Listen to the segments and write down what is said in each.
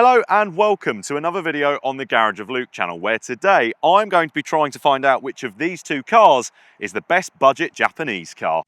Hello and welcome to another video on the Garage of Luke channel, where today I'm going to be trying to find out which of these two cars is the best budget Japanese car.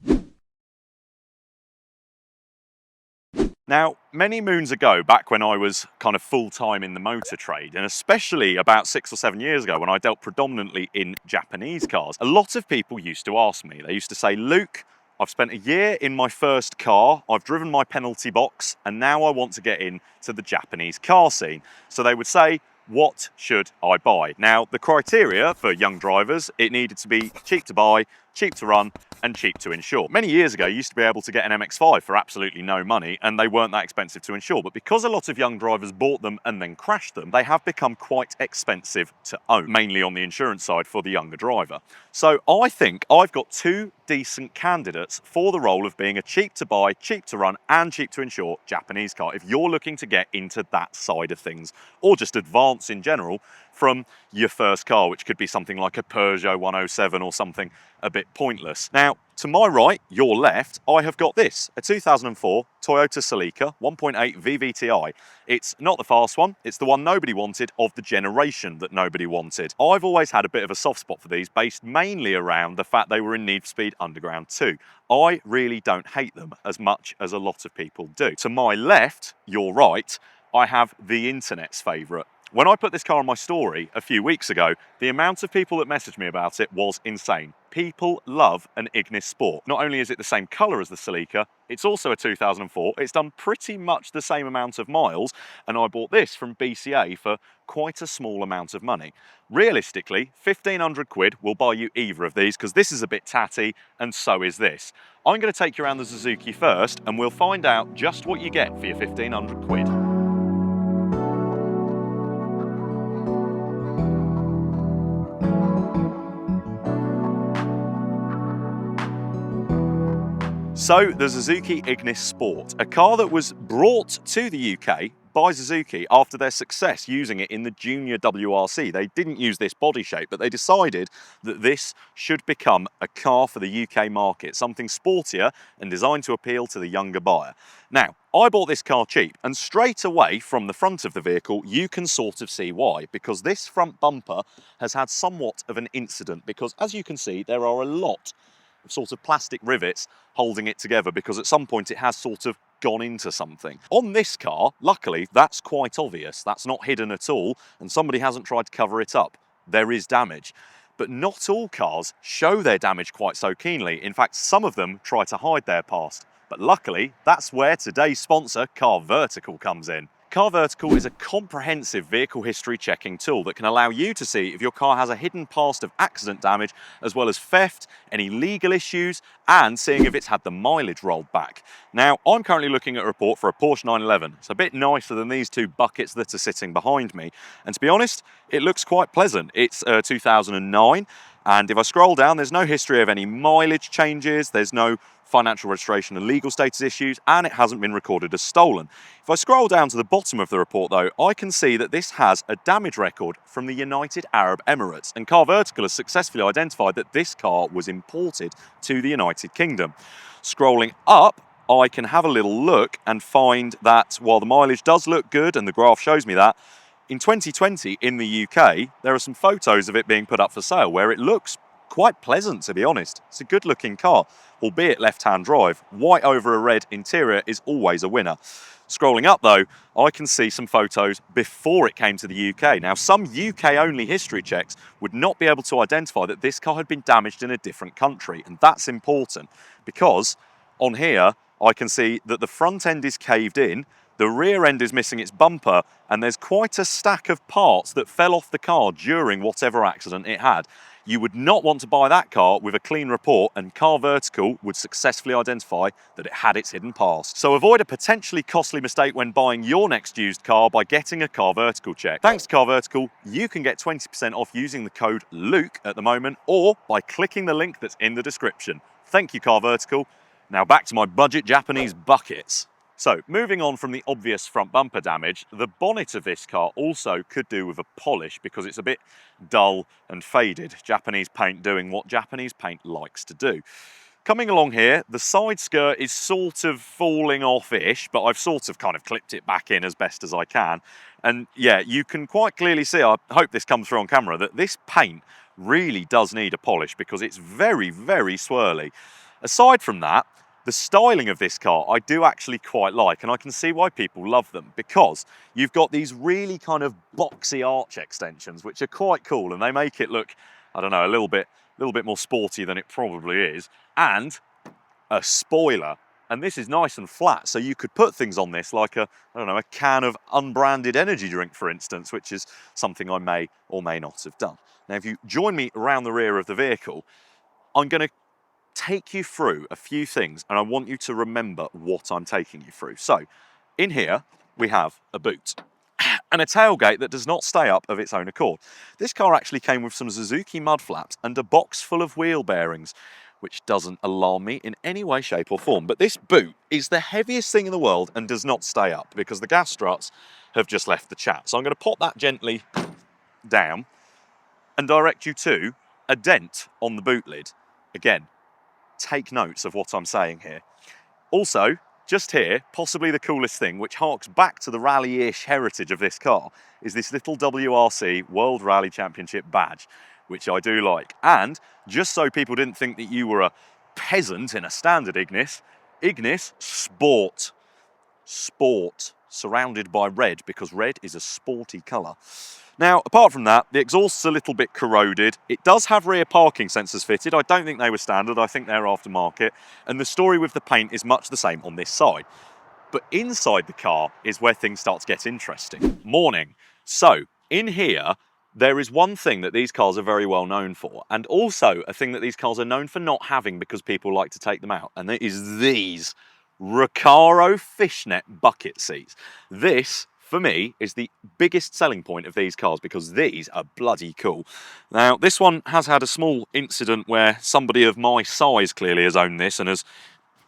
Now, many moons ago, back when I was kind of full-time in the motor trade, and especially about 6 or 7 years ago when I dealt predominantly in Japanese cars, a lot of people used to ask me, they used to say, Luke, I've spent a year in my first car, I've driven my penalty box, and now I want to get into the Japanese car scene. So they would say, what should I buy? Now, the criteria for young drivers, it needed to be cheap to buy, cheap to run, and cheap to insure. Many years ago, you used to be able to get an MX-5 for absolutely no money, and they weren't that expensive to insure. But because a lot of young drivers bought them and then crashed them, they have become quite expensive to own, mainly on the insurance side for the younger driver. So I think I've got two decent candidates for the role of being a cheap to buy, cheap to run, and cheap to insure Japanese car if you're looking to get into that side of things, or just advance in general from your first car, which could be something like a Peugeot 107 or something a bit pointless. Now, to my right, your left, I have got this, a 2004 Toyota Celica 1.8 VVTi. It's not the fast one, it's the one nobody wanted of the generation that nobody wanted. I've always had a bit of a soft spot for these, based mainly around the fact they were in Need for Speed Underground 2. I really don't hate them as much as a lot of people do. To my left, your right, I have the internet's favourite. When I put this car on my story a few weeks ago, the amount of people that messaged me about it was insane. People love an Ignis Sport. Not only is it the same colour as the Celica, it's also a 2004. It's done pretty much the same amount of miles, and I bought this from BCA for quite a small amount of money. Realistically, 1,500 quid will buy you either of these, because this is a bit tatty, and so is this. I'm going to take you around the Suzuki first, and we'll find out just what you get for your 1,500 quid. So, the Suzuki Ignis Sport, a car that was brought to the UK by Suzuki after their success using it in the junior WRC. They didn't use this body shape, but they decided that this should become a car for the UK market, something sportier and designed to appeal to the younger buyer. Now, I bought this car cheap, and straight away from the front of the vehicle, you can sort of see why, because this front bumper has had somewhat of an incident, because as you can see, there are a lot of sort of plastic rivets holding it together, because at some point it has sort of gone into something. On this car, luckily, that's quite obvious. That's not hidden at all, and somebody hasn't tried to cover it up. There is damage. But not all cars show their damage quite so keenly. In fact, some of them try to hide their past. But luckily, that's where today's sponsor, Car Vertical, comes in. Car Vertical is a comprehensive vehicle history checking tool that can allow you to see if your car has a hidden past of accident damage, as well as theft, any legal issues, and seeing if it's had the mileage rolled back. Now, I'm currently looking at a report for a Porsche 911. It's a bit nicer than these two buckets that are sitting behind me. And to be honest, it looks quite pleasant. It's 2009. And if I scroll down, there's no history of any mileage changes, there's no financial registration and legal status issues, and it hasn't been recorded as stolen. If I scroll down to the bottom of the report though, I can see that this has a damage record from the United Arab Emirates, and Car Vertical has successfully identified that this car was imported to the United Kingdom. Scrolling up, I can have a little look and find that while the mileage does look good, and the graph shows me that, in 2020 in the UK, there are some photos of it being put up for sale where it looks quite pleasant, to be honest. It's a good looking car, albeit left-hand drive. White over a red interior is always a winner. Scrolling up though, I can see some photos before it came to the UK. Now, some UK-only history checks would not be able to identify that this car had been damaged in a different country, and that's important because on here I can see that the front end is caved in, the rear end is missing its bumper, and there's quite a stack of parts that fell off the car during whatever accident it had. You would not want to buy that car with a clean report, and Car Vertical would successfully identify that it had its hidden past. So avoid a potentially costly mistake when buying your next used car by getting a Car Vertical check. Thanks to Car Vertical, you can get 20% off using the code LUKE at the moment, or by clicking the link that's in the description. Thank you, Car Vertical. Now back to my budget Japanese buckets. So, moving on from the obvious front bumper damage, the bonnet of this car also could do with a polish because it's a bit dull and faded. Japanese paint doing what Japanese paint likes to do. Coming along here, the side skirt is sort of falling off-ish, but I've sort of kind of clipped it back in as best as I can. And yeah, you can quite clearly see, I hope this comes through on camera, that this paint really does need a polish because it's very, very swirly. Aside from that, the styling of this car I do actually quite like, and I can see why people love them, because you've got these really kind of boxy arch extensions, which are quite cool, and they make it look, I don't know, a little bit more sporty than it probably is, and a spoiler. And this is nice and flat, so you could put things on this like a, I don't know, a can of unbranded energy drink, for instance, which is something I may or may not have done. Now, if you join me around the rear of the vehicle, I'm going to take you through a few things, and I want you to remember what I'm taking you through. So, in here, we have a boot and a tailgate that does not stay up of its own accord. This car actually came with some Suzuki mud flaps and a box full of wheel bearings, which doesn't alarm me in any way, shape or form. But this boot is the heaviest thing in the world and does not stay up because the gas struts have just left the chat. So I'm going to pop that gently down and direct you to a dent on the boot lid. Again, take notes of what I'm saying here. Also, just here, possibly the coolest thing, which harks back to the rally-ish heritage of this car, is this little WRC World Rally Championship badge, which I do like. And just so people didn't think that you were a peasant in a standard Ignis, Ignis Sport. Sport, surrounded by red, because red is a sporty colour. Now, apart from that, the exhaust's a little bit corroded. It does have rear parking sensors fitted. I don't think they were standard. I think they're aftermarket. And the story with the paint is much the same on this side. But inside the car is where things start to get interesting. Morning. So, in here, there is one thing that these cars are very well known for, and also a thing that these cars are known for not having because people like to take them out, and it is these Recaro fishnet bucket seats. This, for me, is the biggest selling point of these cars because these are bloody cool. Now, this one has had a small incident where somebody of my size clearly has owned this and has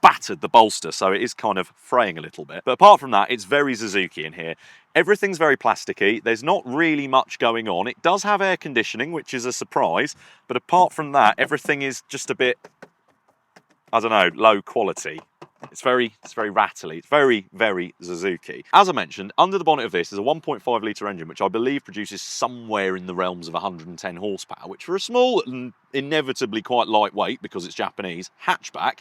battered the bolster, so it is kind of fraying a little bit. But apart from that, it's very Suzuki in here. Everything's very plasticky. There's not really much going on. It does have air conditioning, which is a surprise, but apart from that, everything is just a bit, I don't know, low quality. It's very rattly. It's very, very Suzuki. As I mentioned, under the bonnet of this is a 1.5 litre engine, which I believe produces somewhere in the realms of 110 horsepower, which for a small and inevitably quite lightweight, because it's Japanese, hatchback,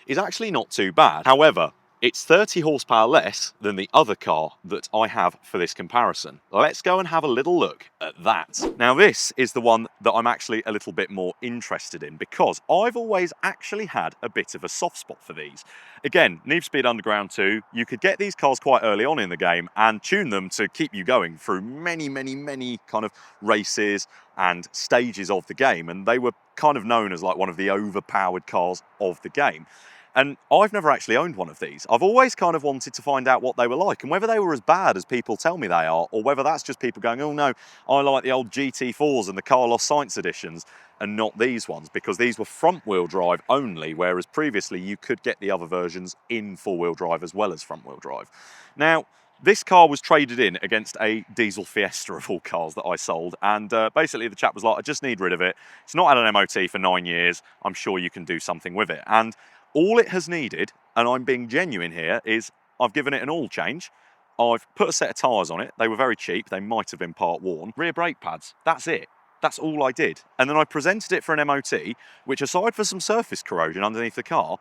is actually not too bad. However, it's 30 horsepower less than the other car that I have for this comparison. Let's go and have a little look at that. Now, this is the one that I'm actually a little bit more interested in because I've always actually had a bit of a soft spot for these. Again, Need for Speed Underground 2, you could get these cars quite early on in the game and tune them to keep you going through many, many, many kind of races and stages of the game, and they were kind of known as like one of the overpowered cars of the game. And I've never actually owned one of these. I've always kind of wanted to find out what they were like and whether they were as bad as people tell me they are, or whether that's just people going, oh no, I like the old GT4s and the Carlos Sainz editions and not these ones, because these were front-wheel drive only, whereas previously you could get the other versions in four-wheel drive as well as front-wheel drive. Now, this car was traded in against a diesel Fiesta of all cars that I sold, and basically the chap was like, I just need rid of it. It's not had an MOT for 9 years. I'm sure you can do something with it. And all it has needed, and I'm being genuine here, is I've given it an oil change. I've put a set of tyres on it. They were very cheap. They might have been part worn. Rear brake pads. That's it. That's all I did. And then I presented it for an MOT, which aside for some surface corrosion underneath the car,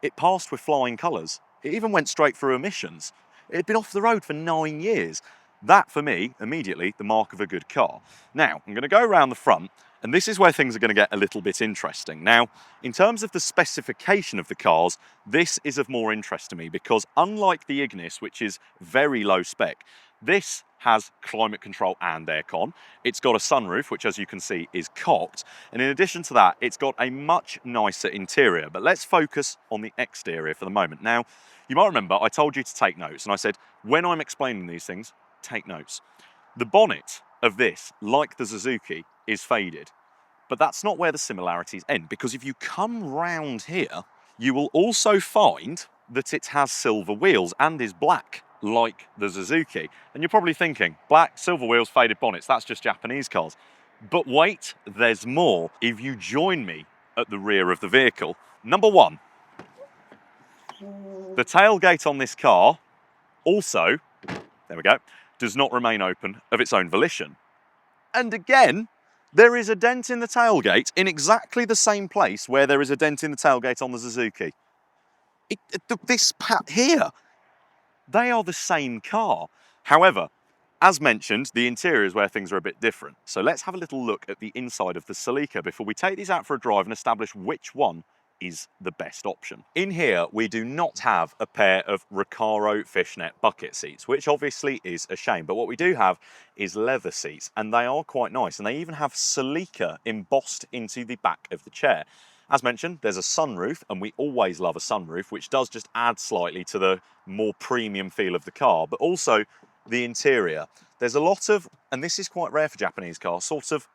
it passed with flying colours. It even went straight through emissions. It had been off the road for 9 years. That, for me, immediately, the mark of a good car. Now, I'm going to go around the front, and this is where things are going to get a little bit interesting. Now, in terms of the specification of the cars, this is of more interest to me because unlike the Ignis, which is very low spec, this has climate control and aircon. It's got a sunroof, which as you can see is cocked. And in addition to that, it's got a much nicer interior. But let's focus on the exterior for the moment. Now, you might remember I told you to take notes, and I said, when I'm explaining these things, take notes. The bonnet of this, like the Suzuki, is faded. But that's not where the similarities end, because if you come round here, you will also find that it has silver wheels and is black, like the Suzuki. And you're probably thinking, black, silver wheels, faded bonnets, that's just Japanese cars. But wait, there's more. If you join me at the rear of the vehicle, Number one, the tailgate on this car also, there we go, does not remain open of its own volition. And again, there is a dent in the tailgate in exactly the same place where there is a dent in the tailgate on the Suzuki. This here, they are the same car. However, as mentioned, the interior is where things are a bit different. So let's have a little look at the inside of the Celica before we take these out for a drive and establish which one is the best option. In here, we do not have a pair of Recaro fishnet bucket seats, which obviously is a shame. But what we do have is leather seats, and they are quite nice. And they even have Celica embossed into the back of the chair. As mentioned, there's a sunroof, and we always love a sunroof, which does just add slightly to the more premium feel of the car, but also the interior. There's a lot of, and this is quite rare for Japanese cars, sort of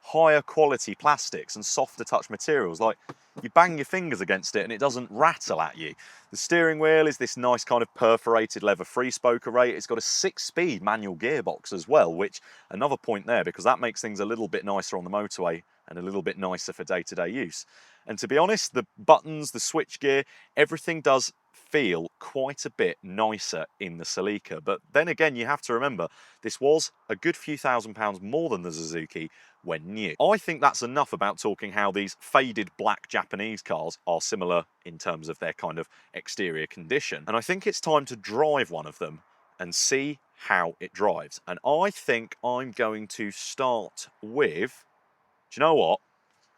higher quality plastics and softer touch materials. Like, you bang your fingers against it and it doesn't rattle at you. The steering wheel is this nice kind of perforated leather three-spoke array. It's got a 6-speed manual gearbox as well, which, another point there, because that makes things a little bit nicer on the motorway and a little bit nicer for day-to-day use. And to be honest, the buttons, the switch gear, everything does feel quite a bit nicer in the Celica. But then again, you have to remember, this was a good few £1,000s more than the Suzuki when new. I think that's enough about talking how these faded black Japanese cars are similar in terms of their kind of exterior condition. And I think it's time to drive one of them and see how it drives. And I think I'm going to start with, do you know what?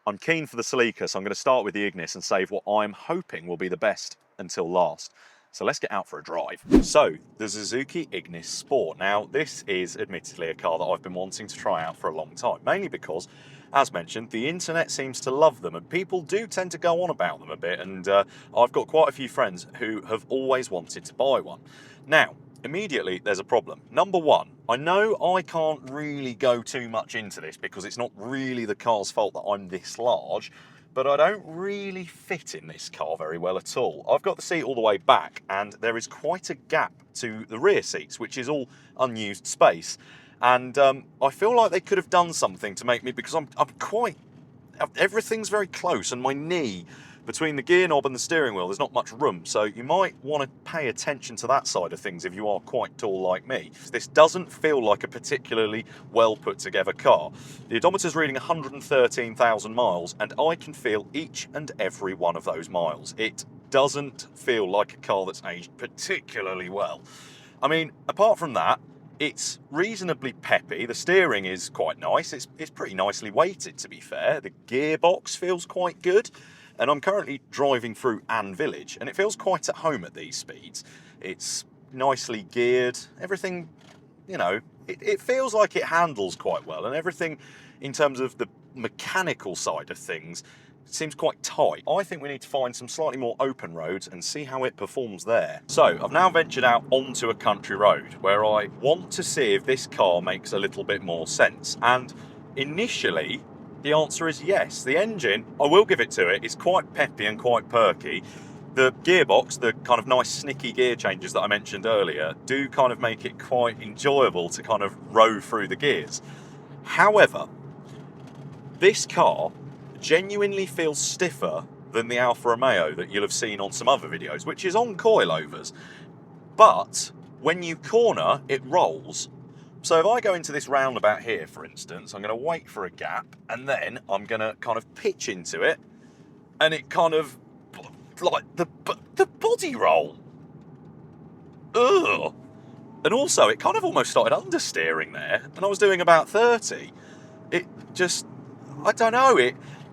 I'm keen for the Celica, so I'm going to start with the Ignis and save what I'm hoping will be the best until last. So let's get out for a drive. So, the Suzuki Ignis Sport. Now, this is admittedly a car that I've been wanting to try out for a long time, mainly because, as mentioned, the internet seems to love them, and people do tend to go on about them a bit, and I've got quite a few friends who have always wanted to buy one. Now, immediately there's a problem. Number one, I know I can't really go too much into this because it's not really the car's fault that I'm this large, but I don't really fit in this car very well at all. I've got the seat all the way back, and there is quite a gap to the rear seats, which is all unused space. And I feel like they could have done something to make me, because I'm quite, everything's very close, and my knee between the gear knob and the steering wheel, there's not much room, so you might want to pay attention to that side of things if you are quite tall like me. This doesn't feel like a particularly well put together car. The odometer's reading 113,000 miles, and I can feel each and every one of those miles. It doesn't feel like a car that's aged particularly well. I mean, apart from that, it's reasonably peppy. The steering is quite nice. It's pretty nicely weighted, to be fair. The gearbox feels quite good. And I'm currently driving through Ann Village, and it feels quite at home at these speeds. It's nicely geared. Everything, you know, it feels like it handles quite well, and everything in terms of the mechanical side of things seems quite tight. I think we need to find some slightly more open roads and see how it performs there. So I've now ventured out onto a country road where I want to see if this car makes a little bit more sense. And initially, the answer is yes. The engine, I will give it to it, is quite peppy and quite perky. The gearbox, the kind of nice snicky gear changes that I mentioned earlier, do kind of make it quite enjoyable to kind of row through the gears. However, this car genuinely feels stiffer than the Alfa Romeo that you'll have seen on some other videos, which is on coilovers. But when you corner, it rolls. So if I go into this roundabout here, for instance, I'm going to wait for a gap, and then I'm going to kind of pitch into it, and it kind of, like, the body roll. Ugh. And also, it kind of almost started understeering there, and I was doing about 30. It just, I don't know,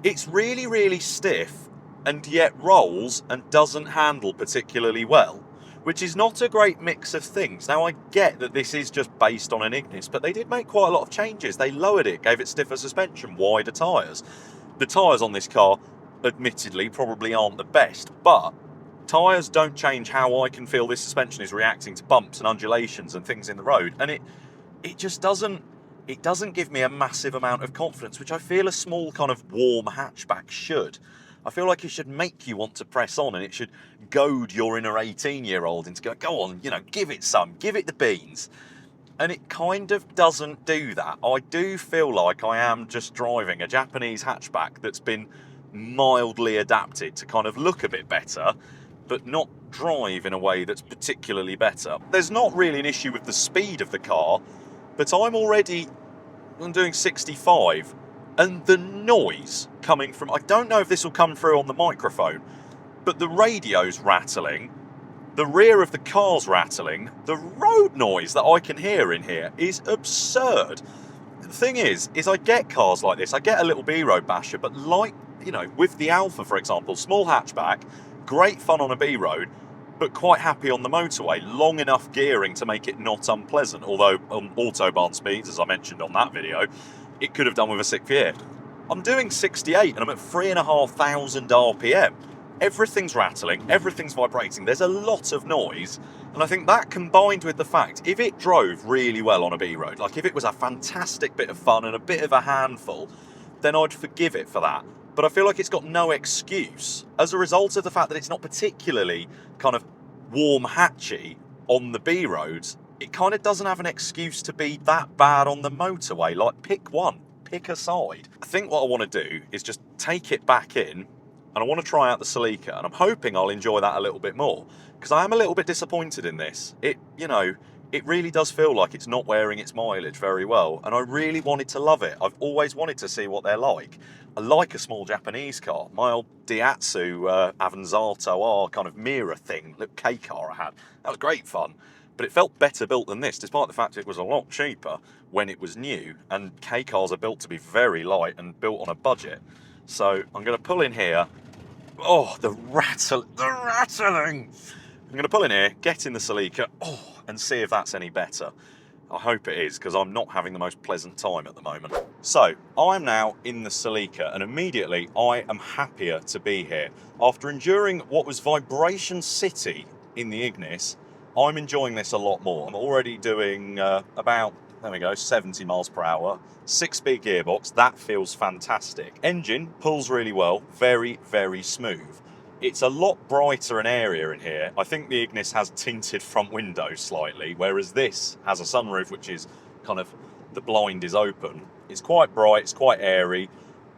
it's really, really stiff, and yet rolls and doesn't handle particularly well, which is not a great mix of things. Now, I get that this is just based on an Ignis, but they did make quite a lot of changes. They lowered it, gave it stiffer suspension, wider tyres. The tyres on this car, admittedly, probably aren't the best, but tyres don't change how I can feel this suspension is reacting to bumps and undulations and things in the road. And it just doesn't give me a massive amount of confidence, which I feel a small kind of warm hatchback should. I feel like it should make you want to press on, and it should goad your inner 18-year-old into going, go on, you know, give it some, give it the beans. And it kind of doesn't do that. I do feel like I am just driving a Japanese hatchback that's been mildly adapted to kind of look a bit better, but not drive in a way that's particularly better. There's not really an issue with the speed of the car, but I'm doing 65, and the noise coming from, I don't know if this will come through on the microphone, but the radio's rattling, the rear of the car's rattling, the road noise that I can hear in here is absurd. The thing is I get cars like this, I get a little B-road basher, but like, you know, with the Alpha, for example, small hatchback, great fun on a B-road, but quite happy on the motorway, long enough gearing to make it not unpleasant, although on Autobahn speeds, as I mentioned on that video, it could have done with a 6th gear. I'm doing 68 and I'm at 3,500 RPM. Everything's rattling, everything's vibrating, there's a lot of noise, and I think that combined with the fact, if it drove really well on a B-road, like if it was a fantastic bit of fun and a bit of a handful, then I'd forgive it for that. But I feel like it's got no excuse as a result of the fact that it's not particularly kind of warm hatchy on the B roads. It kind of doesn't have an excuse to be that bad on the motorway. Like, pick one, pick a side. I think what I want to do is just take it back in, and I want to try out the Celica, and I'm hoping I'll enjoy that a little bit more, because I am a little bit disappointed in this. It really does feel like it's not wearing its mileage very well, and I really wanted to love it. I've always wanted to see what they're like. I like a small Japanese car. My old Daihatsu Avanzato R kind of mirror thing, little K car I had, that was great fun. But it felt better built than this, despite the fact it was a lot cheaper when it was new, and K cars are built to be very light and built on a budget. So I'm going to pull in here. Oh, the rattling! I'm going to pull in here, get in the Celica, and see if that's any better. I hope it is, because I'm not having the most pleasant time at the moment. So, I'm now in the Celica, and immediately I am happier to be here. After enduring what was Vibration City in the Ignis, I'm enjoying this a lot more. I'm already doing about, there we go, 70 miles per hour. 6-speed gearbox, that feels fantastic. Engine pulls really well, very, very smooth. It's a lot brighter and airier in here. I think the Ignis has tinted front windows slightly, whereas this has a sunroof which is kind of, the blind is open. It's quite bright, it's quite airy,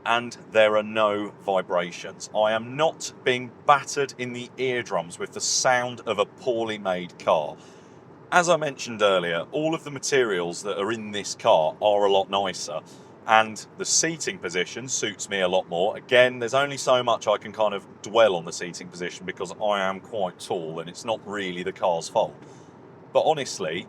and there are no vibrations. I am not being battered in the eardrums with the sound of a poorly made car. As I mentioned earlier, all of the materials that are in this car are a lot nicer, and the seating position suits me a lot more. Again, there's only so much I can kind of dwell on the seating position because I am quite tall and it's not really the car's fault. But honestly,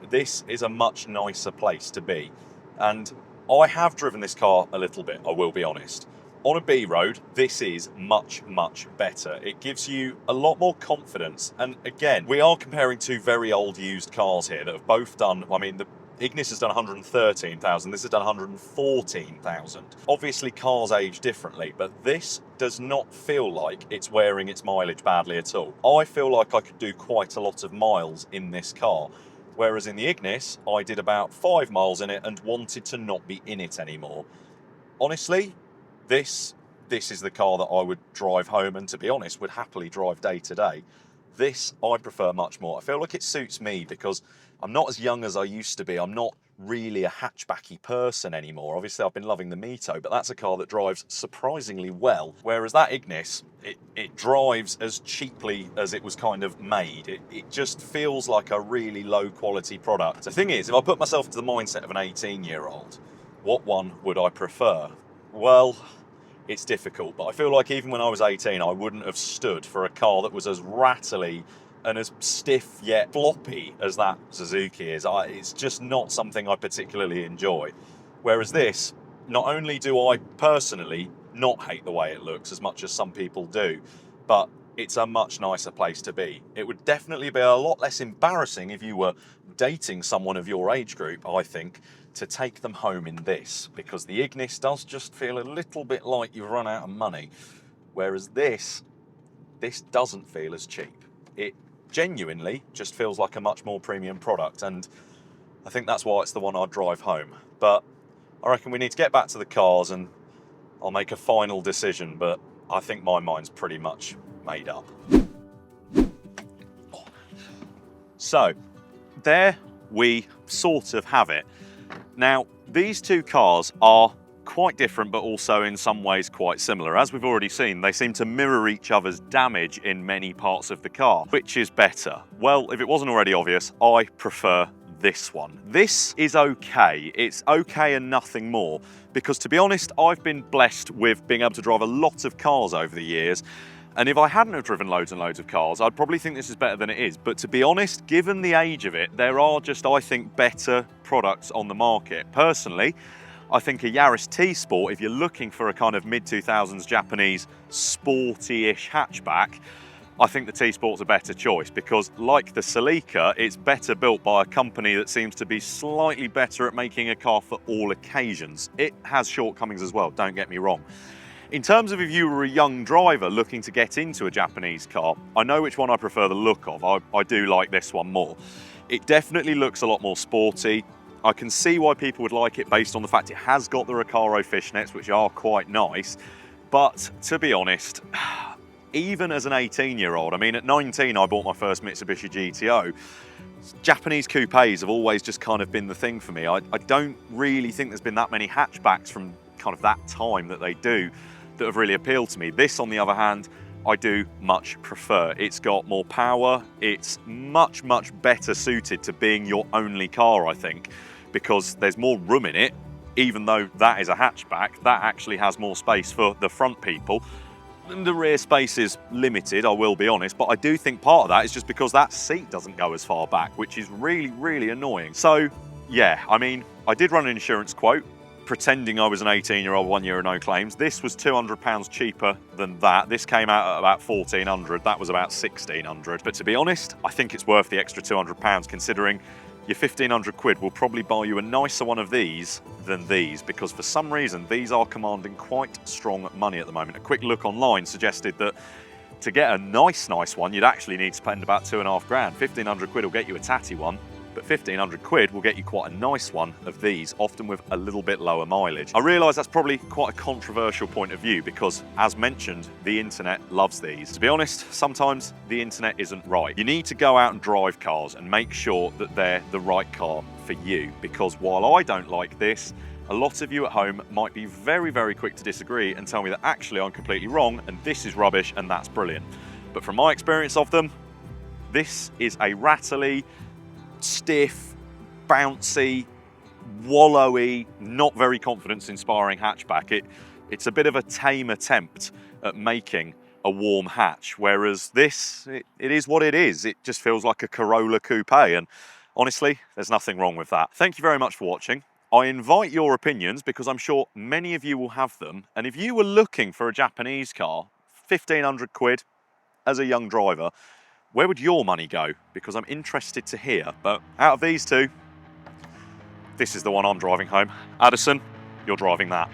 this is a much nicer place to be. And I have driven this car a little bit, I will be honest. On a B road, this is much, much better. It gives you a lot more confidence. And again, we are comparing two very old used cars here that have both done, I mean, the Ignis has done 113,000, this has done 114,000. Obviously cars age differently, but this does not feel like it's wearing its mileage badly at all. I feel like I could do quite a lot of miles in this car, whereas in the Ignis, I did about 5 miles in it and wanted to not be in it anymore. Honestly, this is the car that I would drive home and, to be honest, would happily drive day to day. This I prefer much more. I feel like it suits me because I'm not as young as I used to be. I'm not really a hatchbacky person anymore. Obviously, I've been loving the Mito, but that's a car that drives surprisingly well. Whereas that Ignis, it drives as cheaply as it was kind of made. It just feels like a really low quality product. The thing is, if I put myself into the mindset of an 18-year-old, what one would I prefer? Well, it's difficult, but I feel like even when I was 18, I wouldn't have stood for a car that was as rattly and as stiff yet floppy as that Suzuki is. It's just not something I particularly enjoy. Whereas this, not only do I personally not hate the way it looks as much as some people do, but it's a much nicer place to be. It would definitely be a lot less embarrassing if you were dating someone of your age group, I think, to take them home in this, because the Ignis does just feel a little bit like you've run out of money, whereas this doesn't feel as cheap. It genuinely just feels like a much more premium product, and I think that's why it's the one I'd drive home. But I reckon we need to get back to the cars and I'll make a final decision, but I think my mind's pretty much made up. So there we sort of have it. Now, these two cars are quite different, but also in some ways quite similar. As we've already seen, they seem to mirror each other's damage in many parts of the car. Which is better? Well, if it wasn't already obvious, I prefer this one. This is okay. It's okay and nothing more, because to be honest, I've been blessed with being able to drive a lot of cars over the years. And if I hadn't have driven loads and loads of cars, I'd probably think this is better than it is. But to be honest, given the age of it, there are just, I think, better products on the market. Personally, I think a Yaris T-Sport, if you're looking for a kind of mid-2000s Japanese sporty-ish hatchback, I think the T-Sport's a better choice, because like the Celica, it's better built by a company that seems to be slightly better at making a car for all occasions. It has shortcomings as well, don't get me wrong. In terms of if you were a young driver looking to get into a Japanese car, I know which one I prefer the look of. I do like this one more. It definitely looks a lot more sporty. I can see why people would like it based on the fact it has got the Recaro fishnets, which are quite nice. But to be honest, even as an 18-year-old, I mean, at 19, I bought my first Mitsubishi GTO. Japanese coupes have always just kind of been the thing for me. I don't really think there's been that many hatchbacks from kind of that time that they do that have really appealed to me. This, on the other hand, I do much prefer. It's got more power. It's much, much better suited to being your only car, I think, because there's more room in it. Even though that is a hatchback, that actually has more space for the front people. And the rear space is limited, I will be honest, but I do think part of that is just because that seat doesn't go as far back, which is really, really annoying. So yeah, I mean, I did run an insurance quote, pretending I was an 18-year-old, 1 year and no claims. This was £200 cheaper than that. This came out at about 1,400. That was about 1,600. But to be honest, I think it's worth the extra £200, considering your 1,500 quid will probably buy you a nicer one of these than these, because for some reason, these are commanding quite strong money at the moment. A quick look online suggested that to get a nice one, you'd actually need to spend about £2.5 grand. 1,500 quid will get you a tatty one, but 1,500 quid will get you quite a nice one of these, often with a little bit lower mileage. I realise that's probably quite a controversial point of view because, as mentioned, the internet loves these. To be honest, sometimes the internet isn't right. You need to go out and drive cars and make sure that they're the right car for you, because while I don't like this, a lot of you at home might be very, very quick to disagree and tell me that actually I'm completely wrong and this is rubbish and that's brilliant. But from my experience of them, this is a rattly, stiff, bouncy, wallowy, not very confidence-inspiring hatchback. It's a bit of a tame attempt at making a warm hatch, whereas this, it is what it is. It just feels like a Corolla coupe, and honestly, there's nothing wrong with that. Thank you very much for watching. I invite your opinions because I'm sure many of you will have them, and if you were looking for a Japanese car, 1,500 quid as a young driver, where would your money go? Because I'm interested to hear. But out of these two, this is the one I'm driving home. Addison, you're driving that.